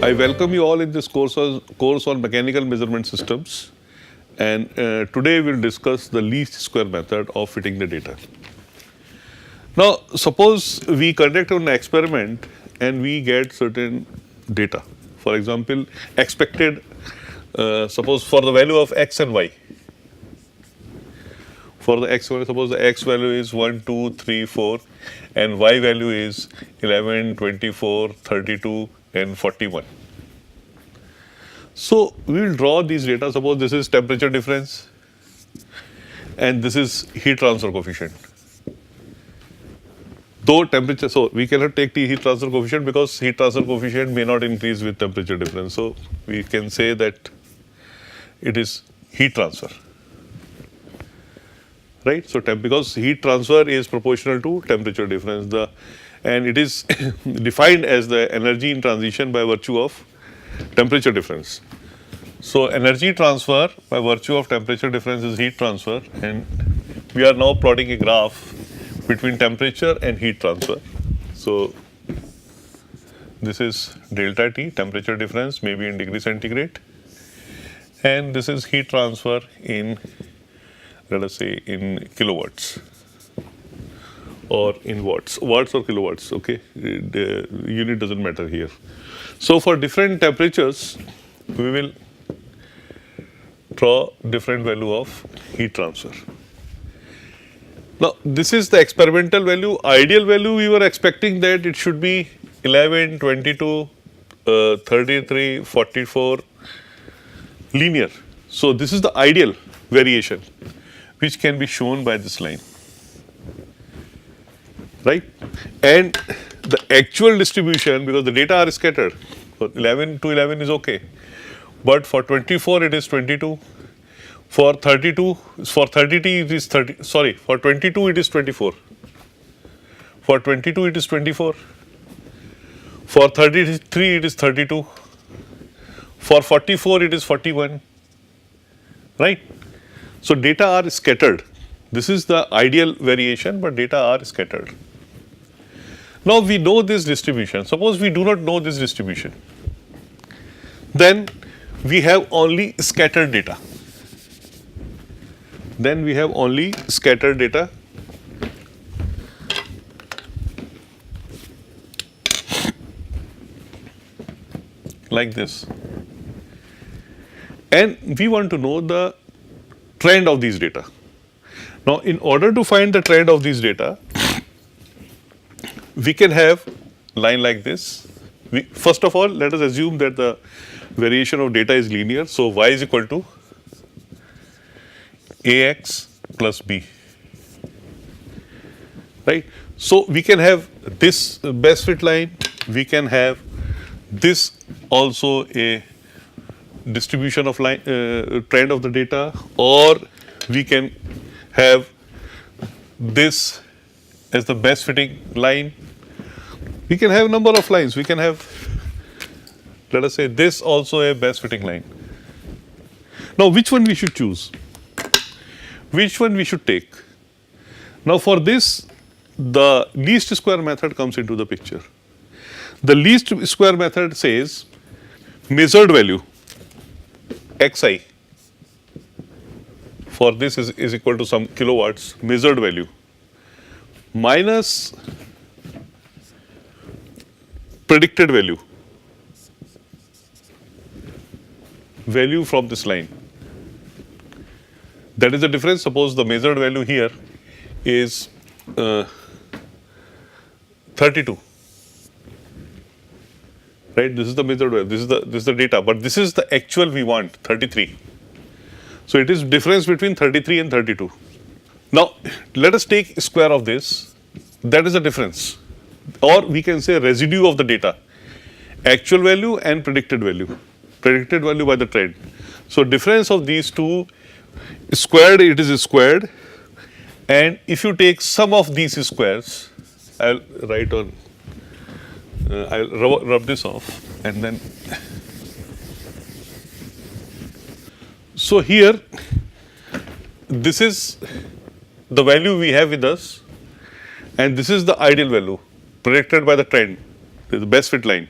I welcome you all in this course on mechanical measurement systems, and today we'll discuss the least square method of fitting the data. Now, suppose we conduct an experiment and we get certain data. For example, expected, suppose for the value of x and y. For the x value, suppose the x value is 1, 2, 3, 4 and y value is 11, 24, 32 and 41. So, we will draw these data. Suppose this is temperature difference and this is heat transfer coefficient. Though temperature, so we cannot take the heat transfer coefficient because heat transfer coefficient may not increase with temperature difference. So, we can say that it is heat transfer. Right. So, because heat transfer is proportional to temperature difference, and it is defined as the energy in transition by virtue of temperature difference. So, energy transfer by virtue of temperature difference is heat transfer, and we are now plotting a graph between temperature and heat transfer. So, this is delta T, temperature difference maybe in degree centigrade, and this is heat transfer in, let us say, in kilowatts or in watts or kilowatts. Okay, the unit doesn't matter here. So, for different temperatures we will draw different value of heat transfer. Now, this is the experimental value. Ideal value, we were expecting that it should be 11, 22, 33, 44 linear. So, this is the ideal variation which can be shown by this line, right? And the actual distribution, because the data are scattered, for 11 to 11 is okay, but for 24 it is 22, for 32, for 30T it is 30, sorry, for 22 it is 24, for 22 it is 24, for 33 it is 32, for 44 it is 41, right? So, data are scattered. This is the ideal variation, but data are scattered. Now, we know this distribution. Suppose we do not know this distribution, then we have only scattered data. Then we have only scattered data. Like this. And we want to know the trend of these data. Now, in order to find the trend of these data, we can have line like this. First of all, let us assume that the variation of data is linear. So, y is equal to ax plus b, right. So, we can have this best fit line, we can have this also a distribution of line, trend of the data, or we can have this as the best fitting line. We can have number of lines, we can have, let us say, this also a best fitting line. Now, which one we should choose? Which one we should take? Now, for this, the least square method comes into the picture. The least square method says measured value xi for this is equal to some kilowatts, measured value, minus predicted value from this line. That is the difference. Suppose the measured value here is 32, right? This is the measured value, this is the data, but this is the actual we want, 33. So, it is difference between 33 and 32. Now, let us take square of this, that is the difference, or we can say residue of the data, actual value and predicted value by the trend. So, difference of these two squared, it is squared, and if you take sum of these squares, I will write on, I will rub this off and then. So, here this is the value we have with us, and this is the ideal value predicted by the trend, the best fit line.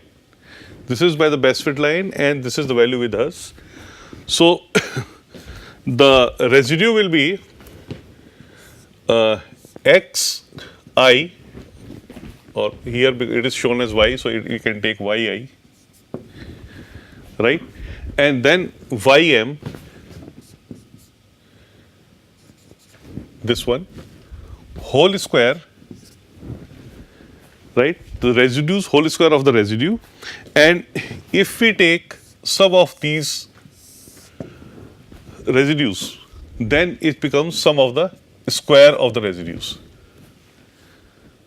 This is by the best fit line and this is the value with us. So the residue will be xi, or here it is shown as y, so you can take yi, right? And then ym, this one, whole square, right? The residues, whole square of the residue. And if we take sum of these residues, then it becomes sum of the square of the residues,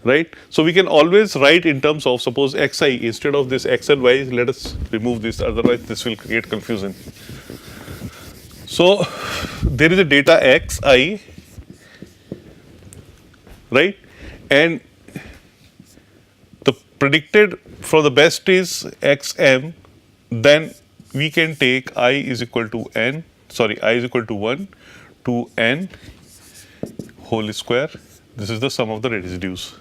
right? So we can always write in terms of, suppose xi, instead of this x and y, let us remove this, otherwise this will create confusion. So there is a data xi, right? And the predicted for the best is xm, then we can take I is equal to 1 to n whole square. This is the sum of the residues.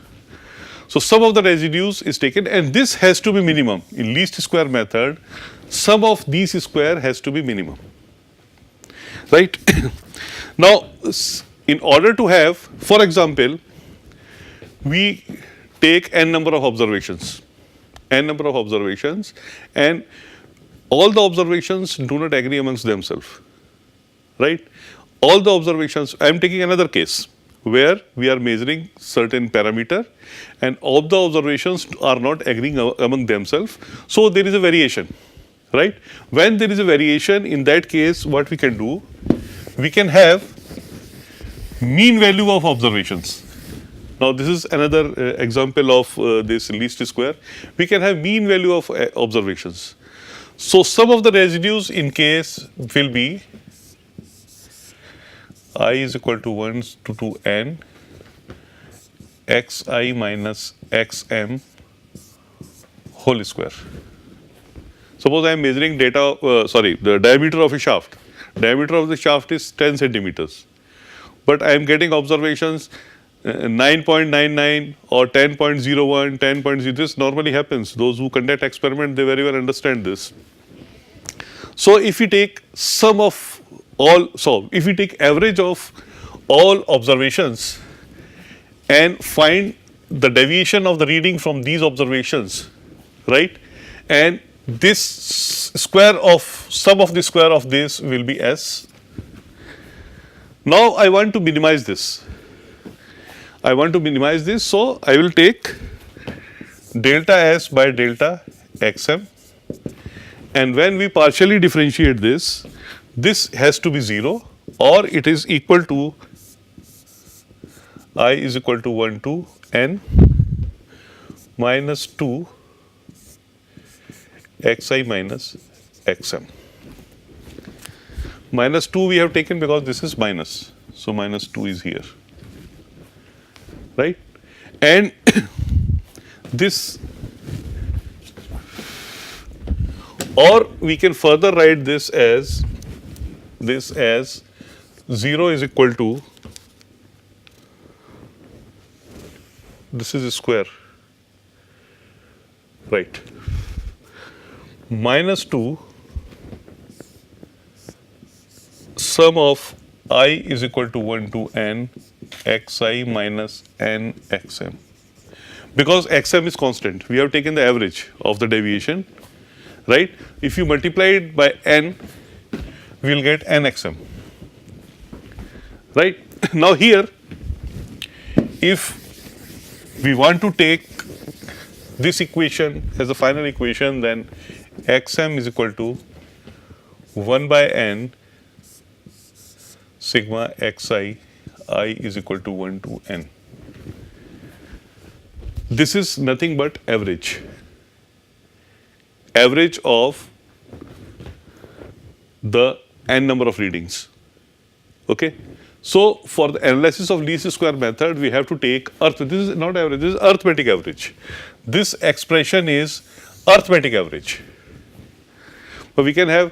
So sum of the residues is taken, and this has to be minimum. In least square method, sum of these square has to be minimum, right? Now, in order to have, for example, we take n number of observations, and all the observations do not agree amongst themselves, right? All the observations, I am taking another case where we are measuring certain parameter and all the observations are not agreeing among themselves. So there is a variation, right? When there is a variation, in that case, what we can do, we can have mean value of observations. Now this is another example of this least square. We can have mean value of observations. So sum of the residues in case will be I is equal to 1 to 2n xi minus xm whole square. Suppose I am measuring the diameter of a shaft. Diameter of the shaft is 10 centimeters, but I am getting observations 9.99 or 10.01, 10.0. This normally happens. Those who conduct experiment, they very well understand this. So if we take sum of all, so if we take average of all observations and find the deviation of the reading from these observations, right? And this square of, sum of the square of this will be S. Now I want to minimize this. So I will take delta S by delta xm, and when we partially differentiate this, this has to be 0 or it is equal to I is equal to 1 to n minus 2 xi minus xm. Minus 2 we have taken because this is minus, so minus 2 is here, right? And this, or we can further write this as 0 is equal to, this is a square, right, minus 2 sum of I is equal to 1 to n xi minus n xm. Because xm is constant, we have taken the average of the deviation, right? If you multiply it by n, we will get nxm, right? Now here, if we want to take this equation as the final equation, then xm is equal to 1 by n sigma xi I is equal to 1 to n. This is nothing but average of the n number of readings, okay? So for the analysis of least square method, we have to take this is not average, this is arithmetic average. This expression is arithmetic average. But we can have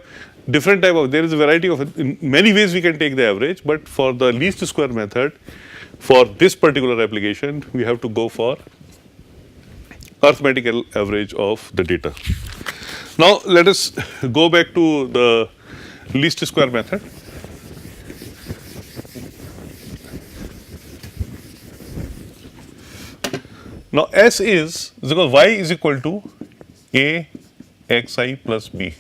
different type of, there is a variety of, in many ways we can take the average, but for the least square method, for this particular application, we have to go for arithmetical average of the data. Now let us go back to the least square method. Now S is because y is equal to a xi plus b.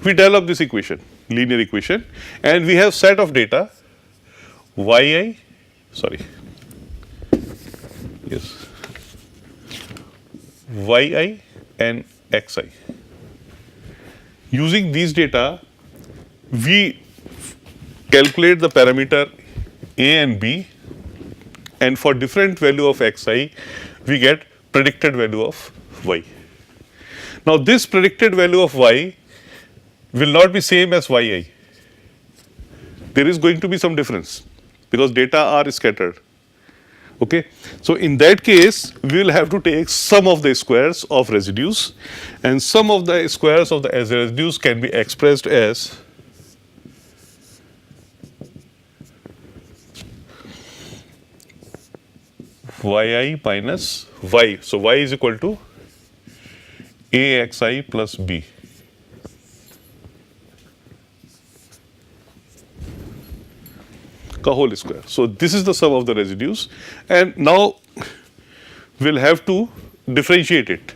We develop this equation, linear equation, and we have set of data yi, sorry, yes, yi and xi. Using these data, we calculate the parameter a and b, and for different value of xi, we get predicted value of y. Now this predicted value of y will not be same as yi. There is going to be some difference because data are scattered. Okay. So in that case, we will have to take sum of the squares of residues, and sum of the squares of the residues can be expressed as yi minus y. So y is equal to axi plus b. Ka whole square. So this is the sum of the residues, and now we'll have to differentiate it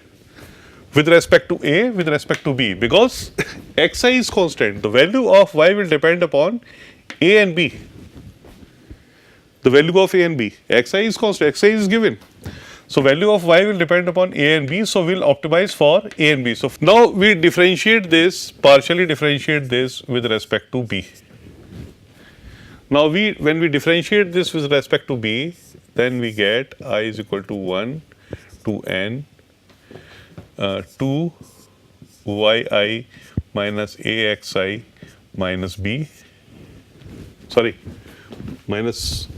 with respect to a, with respect to b, because xi is constant. The value of y will depend upon a and b. The value of a and b. Xi is constant. Xi is given. So value of y will depend upon a and b. So we'll optimize for a and b. So now we differentiate this, partially differentiate this with respect to b. Now when we differentiate this with respect to b, then we get I is equal to 1 to n 2 yi minus axi minus b, sorry, minus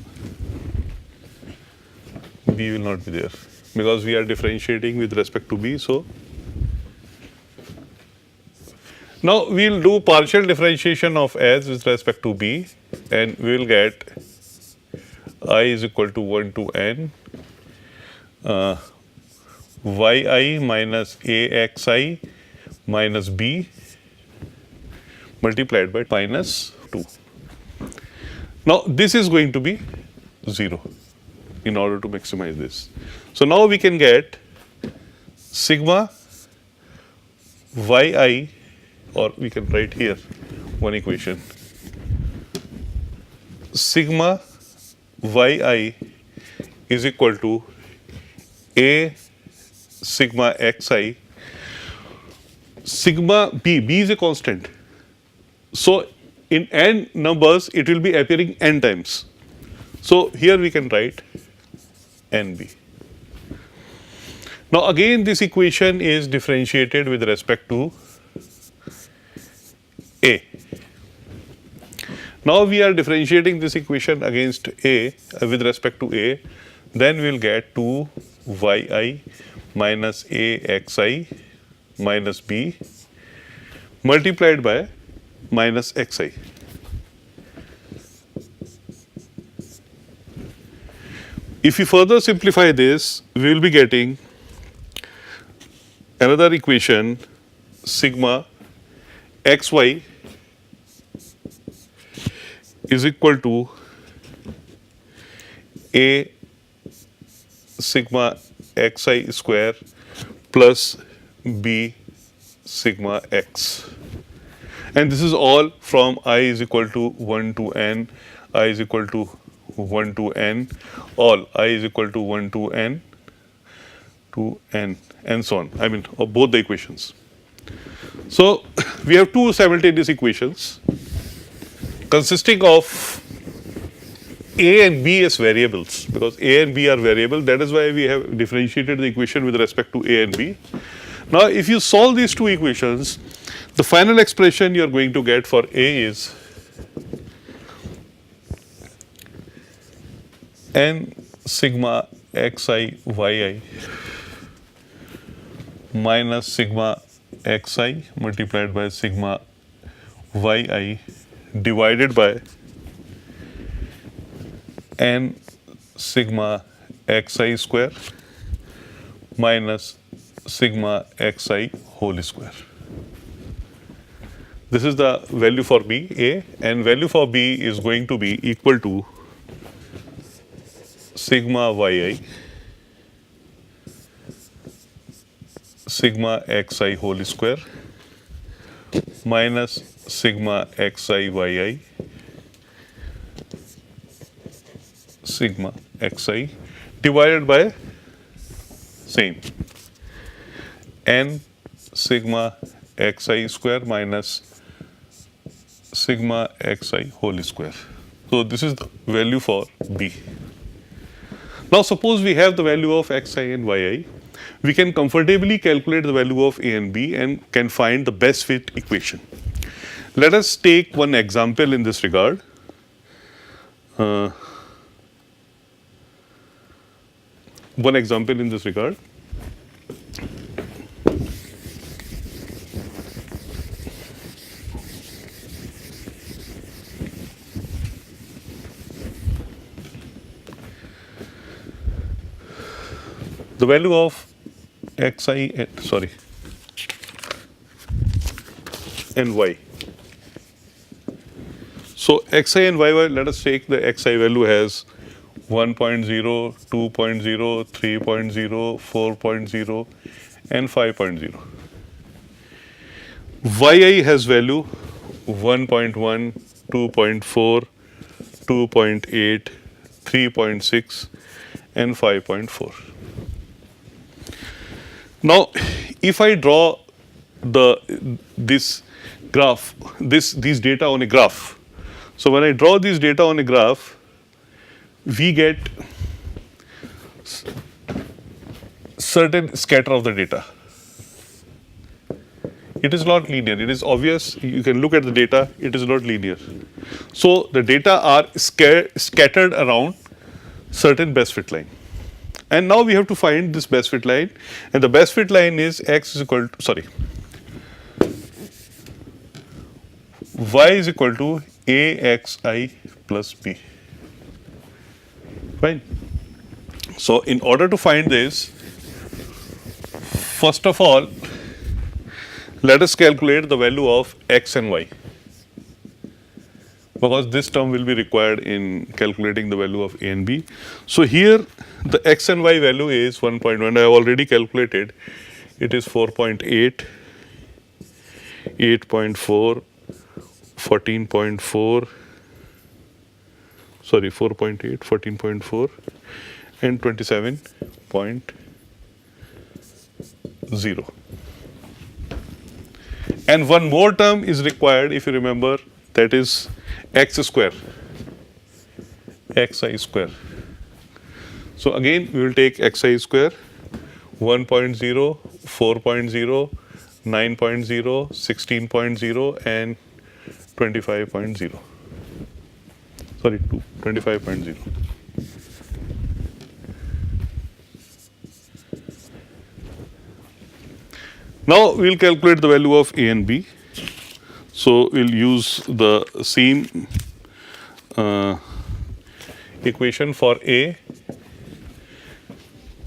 b will not be there because we are differentiating with respect to b. So now we will do partial differentiation of s with respect to b, and we will get I is equal to 1 to n yi minus axi minus b multiplied by minus 2. Now this is going to be 0 in order to maximize this. So now we can get sigma yi, or we can write here one equation, sigma yi is equal to a sigma xi, sigma b is a constant. So in n numbers it will be appearing n times. So here we can write nb. Now again this equation is differentiated with respect to a. Now we are differentiating this equation against a with respect to a, then we will get 2 yi minus axi minus b multiplied by minus xi. If we further simplify this, we will be getting another equation, sigma xy is equal to a sigma xi square plus b sigma x, and this is all from I is equal to 1 to n, I is equal to 1 to n, all I is equal to 1 to n and so on. I mean of both the equations. So we have two simultaneous equations consisting of a and b as variables, because a and b are variable. That is why we have differentiated the equation with respect to a and b. Now if you solve these two equations, the final expression you are going to get for a is n sigma xi yi minus sigma xi multiplied by sigma yi divided by n sigma xi square minus sigma xi whole square. This is the value for B, A, and value for B is going to be equal to sigma yi sigma xi whole square minus sigma xi yi sigma xi divided by same n sigma xi square minus sigma xi whole square. So this is the value for B. Now suppose we have the value of xi and yi, we can comfortably calculate the value of A and B and can find the best fit equation. Let us take one example in this regard. One example in this regard. The value of xi and y. So xi and y, let us take the xi value as 1.0, 2.0, 3.0, 4.0 and 5.0. Yi has value 1.1, 2.4, 2.8, 3.6 and 5.4. Now, if I draw this graph, these data on a graph. So when I draw these data on a graph, we get certain scatter of the data. It is not linear. It is obvious. You can look at the data. It is not linear. So the data are scattered around certain best fit line. And now we have to find this best fit line, and the best fit line is x is equal to, y is equal to axi plus b. Fine. So in order to find this, first of all, let us calculate the value of x and y, because this term will be required in calculating the value of A and B. So here the x and y value is 1.1. I have already calculated. It is 4.8, 8.4, 14.4, 4.8, 14.4 and 27.0. And one more term is required, if you remember, that is x square, xi square. So again we will take xi square, 1.0, 4.0, 9.0, 16.0 and 25.0. 25.0. Now we will calculate the value of A and B. So we will use the same equation for A.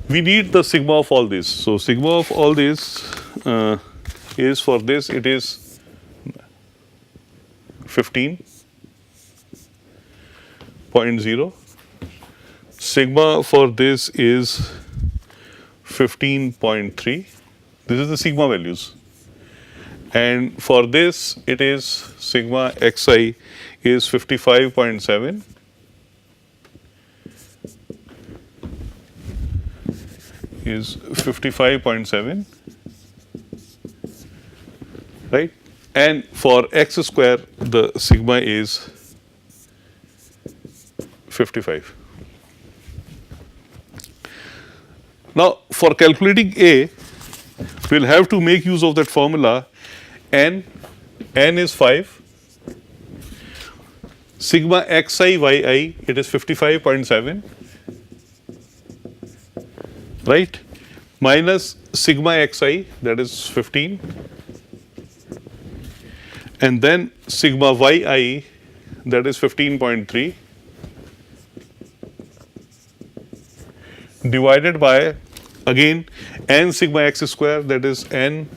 We need the sigma of all this. So sigma of all this is, for this it is 15.0. Sigma for this is 15.3. This is the sigma values. And for this it is sigma xi is 55.7. Is 55.7, right? And for x square the sigma is 55. Now for calculating A, we will have to make use of that formula. N is 5, sigma xi yi, it is 55.7, right, minus sigma xi, that is 15, and then sigma yi, that is 15.3, divided by, again, n sigma x square, that is n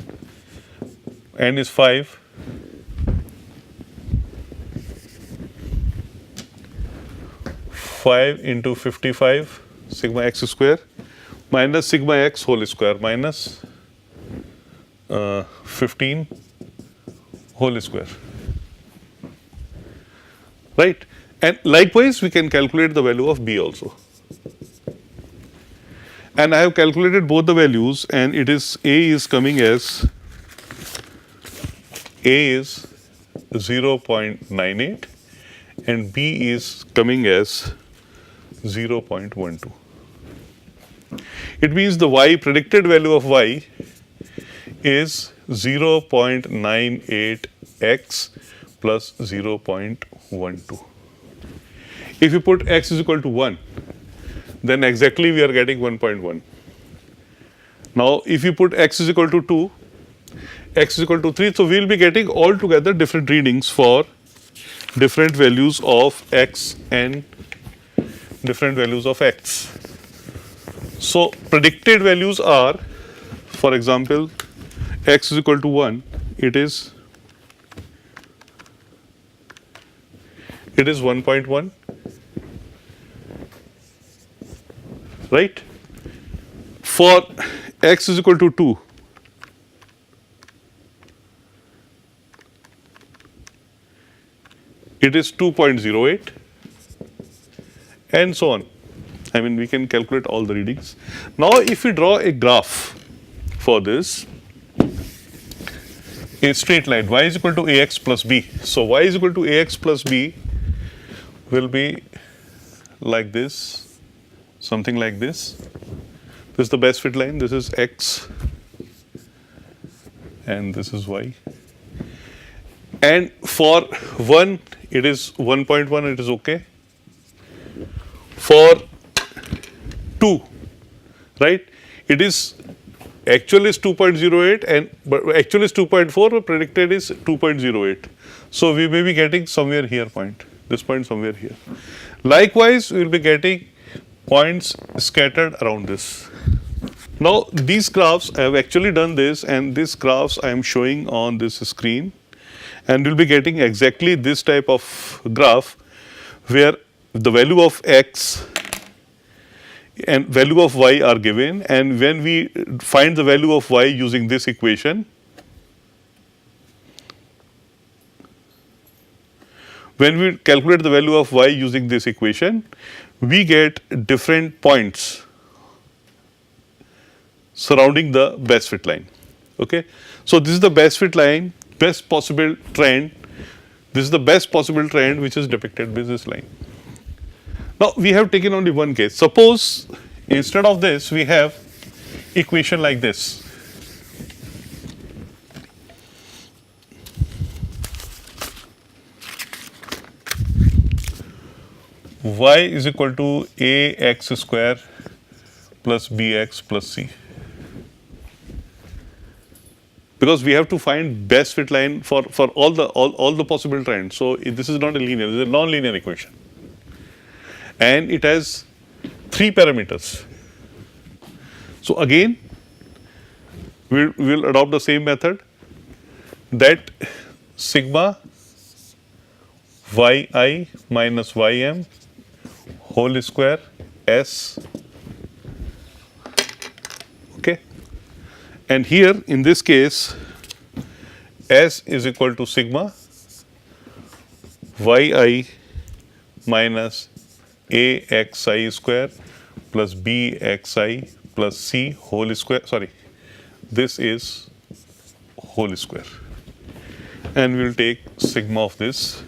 is 5, 5 into 55 sigma x square minus sigma x whole square minus 15 whole square, right? And likewise we can calculate the value of b also. And I have calculated both the values, and it is a is coming as a is 0.98 and b is coming as 0.12. It means the y predicted value of y is 0.98x plus 0.12. If you put x is equal to 1, then exactly we are getting 1.1. Now, if you put x is equal to 2, x is equal to 3, so we will be getting altogether different readings for different values of x and different values of x. So, predicted values are, for example, x is equal to 1, it is 1.1, right? For x is equal to 2, it is 2.08 and so on. I mean, we can calculate all the readings. Now, if we draw a graph for this, a straight line, y is equal to ax plus b. So, y is equal to ax plus b will be like this, something like this. This is the best fit line, this is x and this is y. And for 1, it is 1.1, it is okay. For 2, right, it is actual is 2.08 and but actual is 2.4, but predicted is 2.08. So, we may be getting somewhere here point, this point somewhere here. Likewise, we will be getting points scattered around this. Now, these graphs, I have actually done this, and these graphs I am showing on this screen, and we will be getting exactly this type of graph where the value of x and value of y are given, and when we find the value of y using this equation, when we calculate the value of y using this equation, we get different points surrounding the best fit line. Okay. So, this is the best fit line, best possible trend. This is the best possible trend which is depicted by this line. Now, we have taken only one case. Suppose instead of this, we have equation like this. Y is equal to ax square plus bx plus c. Because we have to find best fit line for all the possible trends. So, this is not a linear, this is a non-linear equation. And it has 3 parameters. So, again we will adopt the same method, that sigma yi minus ym whole square s, okay. And here in this case s is equal to sigma yi minus axi square plus bxi plus c whole square, sorry, this is whole square, and we will take sigma of this,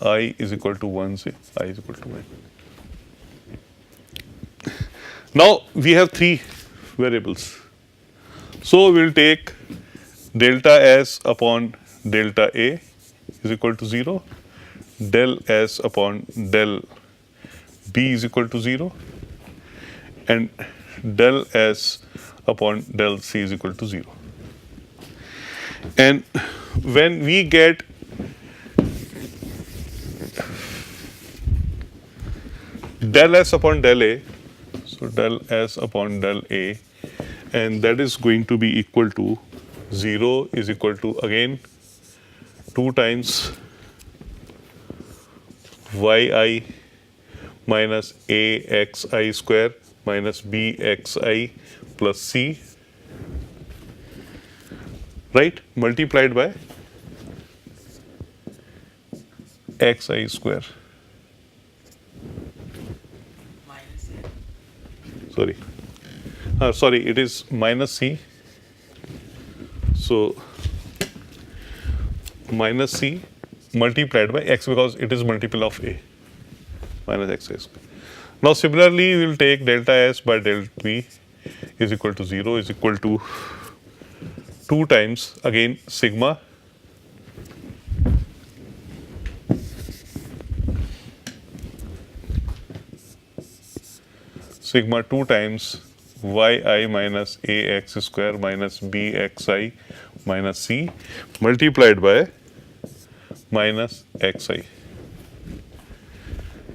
I is equal to 1, say I is equal to 1. Now, we have 3 variables. So, we will take delta s upon delta a is equal to 0, del s upon del b is equal to 0, and del s upon del c is equal to 0. And when we get del s upon del a, so del s upon del a, and that is going to be equal to 0 is equal to again 2 times yi minus axi square minus bxi plus c, right, multiplied by xi square. Sorry, it is minus c. So minus c multiplied by x, because it is multiple of a, minus xi square. Now similarly, we will take delta s by delta v is equal to 0 is equal to 2 times again sigma sigma 2 times yi minus ax square minus bxi minus c multiplied by minus xi,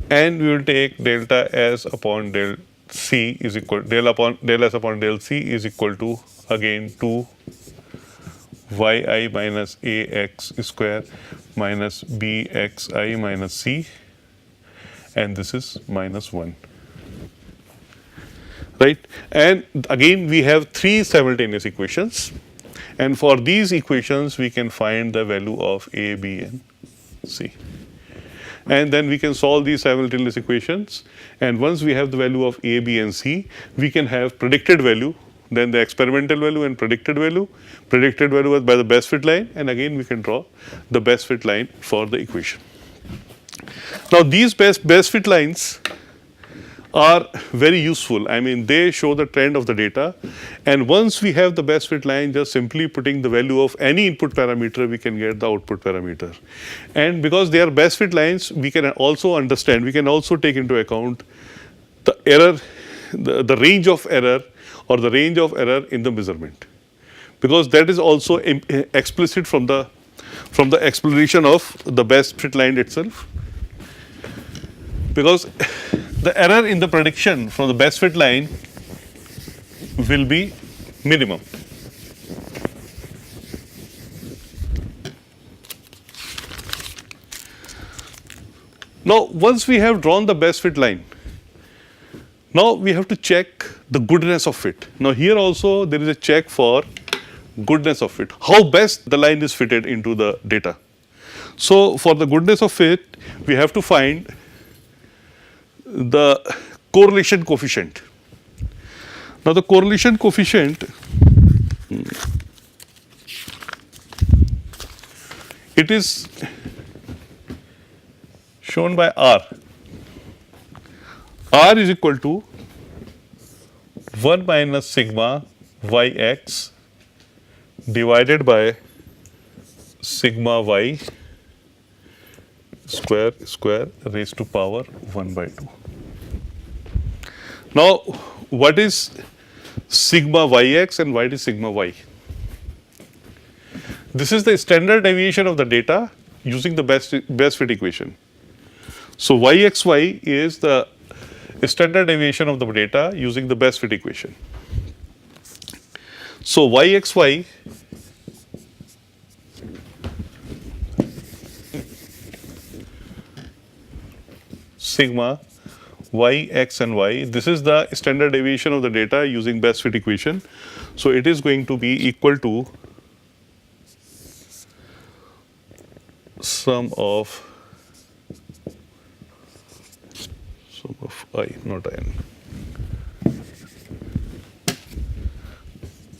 and we will take delta s upon del c is equal del s upon del c is equal to again 2 yi minus ax square minus bxi minus c, and this is minus 1. Right, and again we have 3 simultaneous equations, and for these equations we can find the value of a, b and c, and then we can solve these simultaneous equations, and once we have the value of a, b and c, we can have predicted value, then the experimental value and predicted value was by the best fit line, and again we can draw the best fit line for the equation. Now these best fit lines are very useful. I mean, they show the trend of the data, and once we have the best fit line, just simply putting the value of any input parameter, we can get the output parameter. And because they are best fit lines, we can also understand, we can also take into account the error, the range of error, or the range of error in the measurement, because that is also explicit from the explanation of the best fit line itself, because the error in the prediction from the best fit line will be minimum. Now, once we have drawn the best fit line, now we have to check the goodness of fit. Now, here also there is a check for goodness of fit, how best the line is fitted into the data. So, for the goodness of fit, we have to find the correlation coefficient. Now, the correlation coefficient, it is shown by R. R is equal to 1 minus sigma yx divided by sigma y square raised to power 1 by 2. Now, what is sigma yx and what is sigma y? This is the standard deviation of the data using the best fit equation. So, yxy is the standard deviation of the data using the best fit equation. So, yxy sigma y, x and y, this is the standard deviation of the data using best fit equation. So, it is going to be equal to sum of I, not n.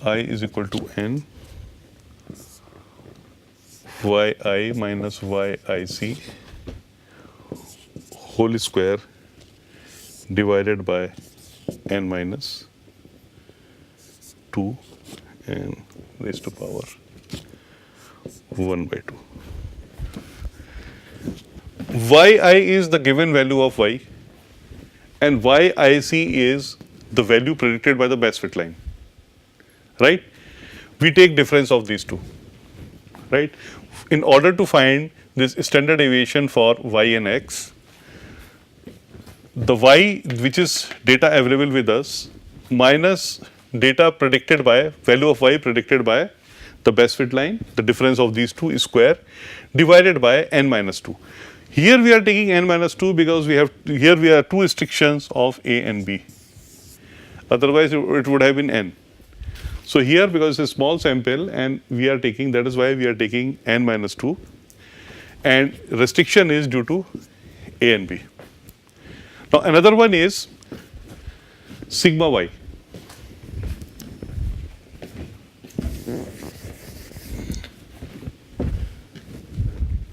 I is equal to n yi minus yic whole square divided by n minus 2 and raised to power 1 by 2. Yi is the given value of y, and yic is the value predicted by the best fit line, right? We take difference of these two, right? In order to find this standard deviation for y and x, the y which is data available with us minus data predicted by value of y predicted by the best fit line, the difference of these two is square divided by n minus 2. Here we are taking n minus 2 because we have here we have two restrictions of A and B. Otherwise, it would have been n. So here, because it's a small sample and we are taking, that is why we are taking n minus 2, and restriction is due to A and B. Now another one is sigma y.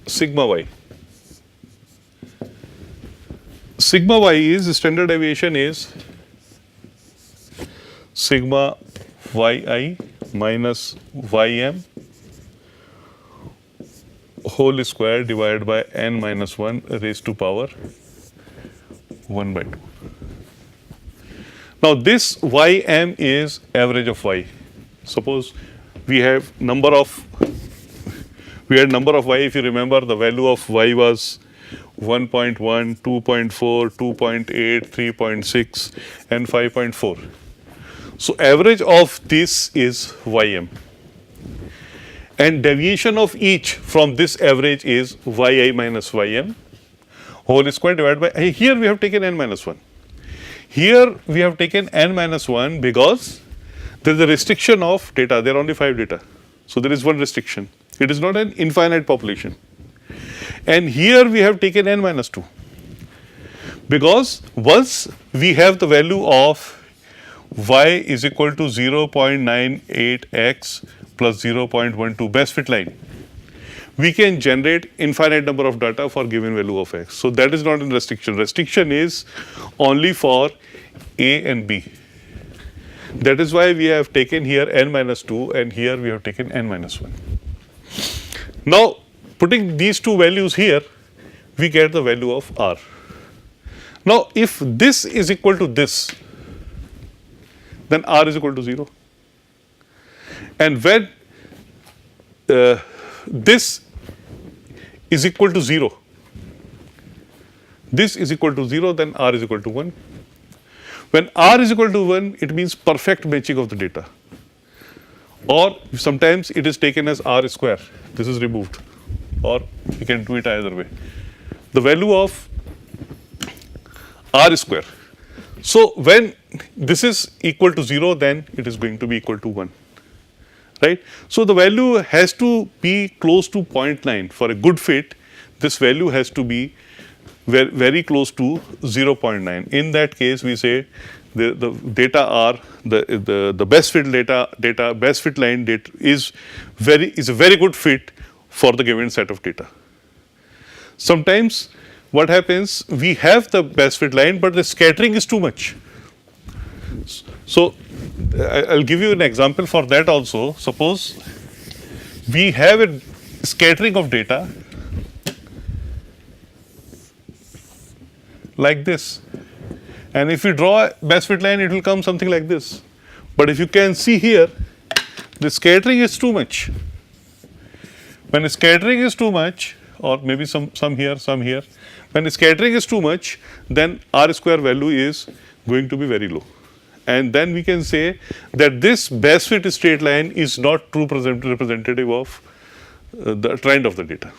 Sigma y. Sigma y is standard deviation is sigma yi minus ym whole square divided by n minus 1 raised to power 1 by 2. Now this ym is average of y. Suppose we have number of y. If you remember, the value of y was 1.1, 2.4, 2.8, 3.6 and 5.4. So average of this is ym, and deviation of each from this average is yi minus ym whole square divided by, here we have taken n minus 1. Here we have taken n minus 1 because there is a restriction of data, there are only 5 data. So there is one restriction. It is not an infinite population. And here we have taken n minus 2 because once we have the value of y is equal to 0.98x plus 0.12 best fit line, we can generate infinite number of data for given value of x. So that is not a restriction. Restriction is only for A and B. That is why we have taken here n minus 2 and here we have taken n minus 1. Now putting these two values here, we get the value of r. Now if this is equal to this, then r is equal to 0. And when this is equal to 0, this is equal to 0, then r is equal to 1. When r is equal to 1, it means perfect matching of the data. Or sometimes it is taken as r square, this is removed, or you can do it either way. The value of r square. So when this is equal to 0, then it is going to be equal to 1, right? So the value has to be close to 0.9 for a good fit. This value has to be very close to 0.9. In that case, we say the data are the best fit best fit line data is a very good fit for the given set of data. Sometimes what happens, we have the best fit line, but the scattering is too much. So I'll give you an example for that also. Suppose we have a scattering of data like this, and if you draw a best fit line, it will come something like this. But if you can see here, the scattering is too much. When the scattering is too much, or maybe some here, when the scattering is too much, then r square value is going to be very low. And then we can say that this best fit straight line is not true representative of the trend of the data.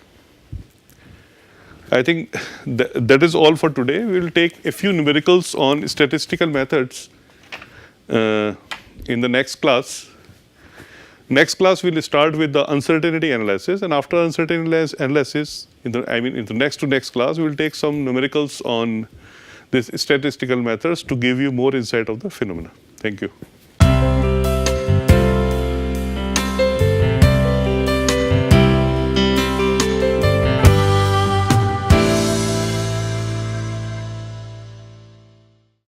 I think that is all for today. We will take a few numericals on statistical methods in the next class. Next class we will start with the uncertainty analysis, and after uncertainty analysis, in the next to next class, we will take some numericals on these statistical methods to give you more insight of the phenomena. Thank you.